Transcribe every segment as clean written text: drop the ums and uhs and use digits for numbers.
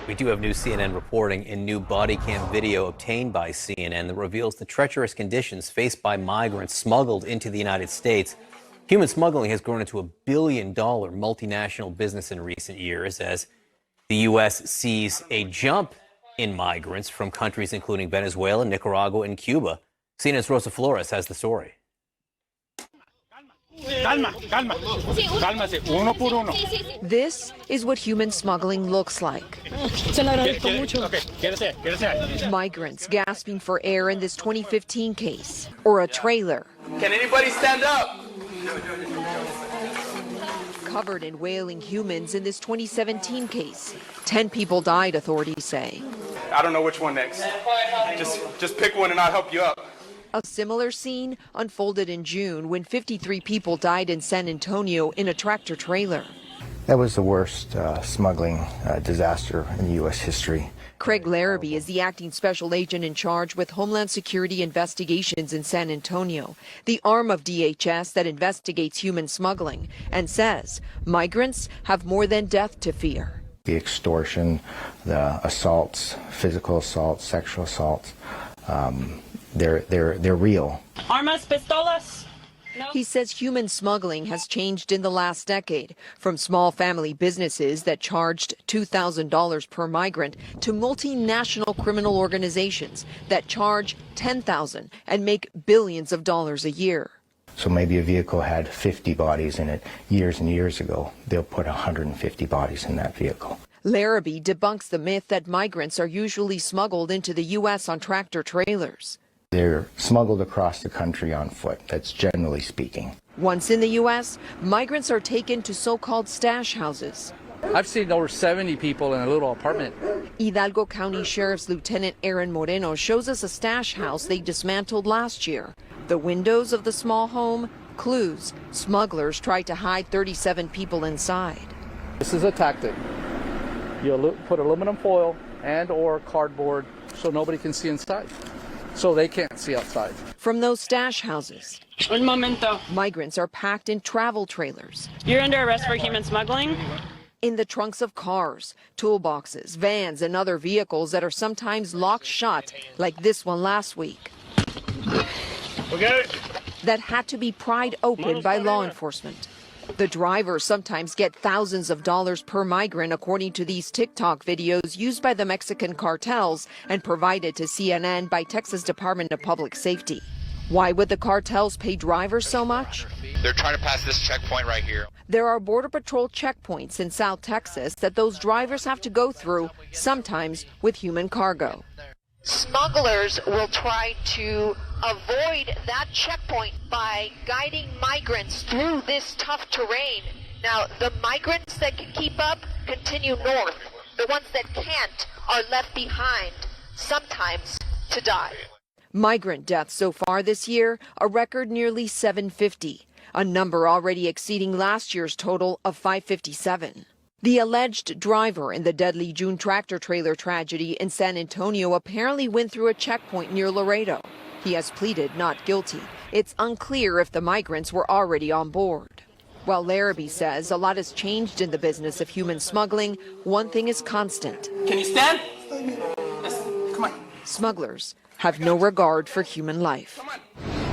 We do have new CNN reporting in new body cam video obtained by CNN that reveals the treacherous conditions faced by migrants smuggled into the United States. Human smuggling has grown into a billion-dollar multinational business in recent years as the U.S. sees a jump in migrants from countries including Venezuela, Nicaragua, and Cuba. CNN's Rosa Flores has the story. This is what human smuggling looks like. Migrants gasping for air in this 2015 case, or a trailer. Can anybody stand up? Covered in wailing humans in this 2017 case. 10 people died, authorities say. I don't know which one next. Just pick one and I'll help you up. A similar scene unfolded in June when 53 people died in San Antonio in a tractor trailer. That was the worst smuggling disaster in U.S. history. Craig Larrabee is the acting special agent in charge with Homeland Security investigations in San Antonio, the arm of DHS that investigates human smuggling, and says migrants have more than death to fear. The extortion, the assaults, physical assaults, sexual assaults, they're real. Armas, pistolas. No. He says human smuggling has changed in the last decade, from small family businesses that charged $2,000 per migrant to multinational criminal organizations that charge $10,000 and make billions of dollars a year. So maybe a vehicle had 50 bodies in it years and years ago. They'll put 150 bodies in that vehicle. Larrabee debunks the myth that migrants are usually smuggled into the U.S. on tractor trailers. They're smuggled across the country on foot, that's generally speaking. Once in the U.S., migrants are taken to so-called stash houses. I've seen over 70 people in a little apartment. Hidalgo County Sheriff's Lieutenant Aaron Moreno shows us a stash house they dismantled last year. The windows of the small home, clues. Smugglers tried to hide 37 people inside. This is a tactic. You put aluminum foil and or cardboard so nobody can see inside. So they can't see outside. From those stash houses, Un momento. migrants are packed in travel trailers. You're under arrest for human smuggling. In the trunks of cars, toolboxes, vans, and other vehicles that are sometimes locked shut, like this one last week. Okay. That had to be pried open by law enforcement. The drivers sometimes get thousands of dollars per migrant, according to these TikTok videos used by the Mexican cartels and provided to CNN by Texas Department of Public Safety. Why would the cartels pay drivers so much? They're trying to pass this checkpoint right here. There are Border Patrol checkpoints in South Texas that those drivers have to go through, sometimes with human cargo. Smugglers will try to avoid that checkpoint by guiding migrants through this tough terrain. Now, the migrants that can keep up continue north. The ones that can't are left behind, sometimes to die. Migrant deaths so far this year, a record nearly 750, a number already exceeding last year's total of 557. The alleged driver in the deadly June tractor trailer tragedy in San Antonio apparently went through a checkpoint near Laredo. He has pleaded not guilty. It's unclear if the migrants were already on board. While Larrabee says a lot has changed in the business of human smuggling, one thing is constant. Can you stand? Yes. Come on. Smugglers have no regard for human life.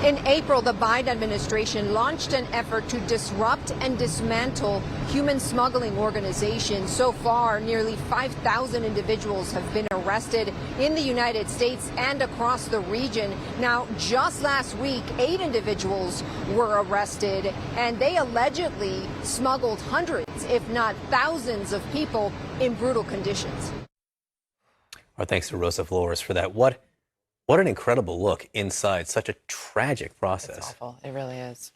In April, the Biden administration launched an effort to disrupt and dismantle human smuggling organizations. So far, nearly 5,000 individuals have been arrested in the United States and across the region. Now, just last week, 8 individuals were arrested, and they allegedly smuggled hundreds, if not thousands, of people in brutal conditions. Our thanks to Rosa Flores for that. What an incredible look inside such a tragic process. It's awful. It really is.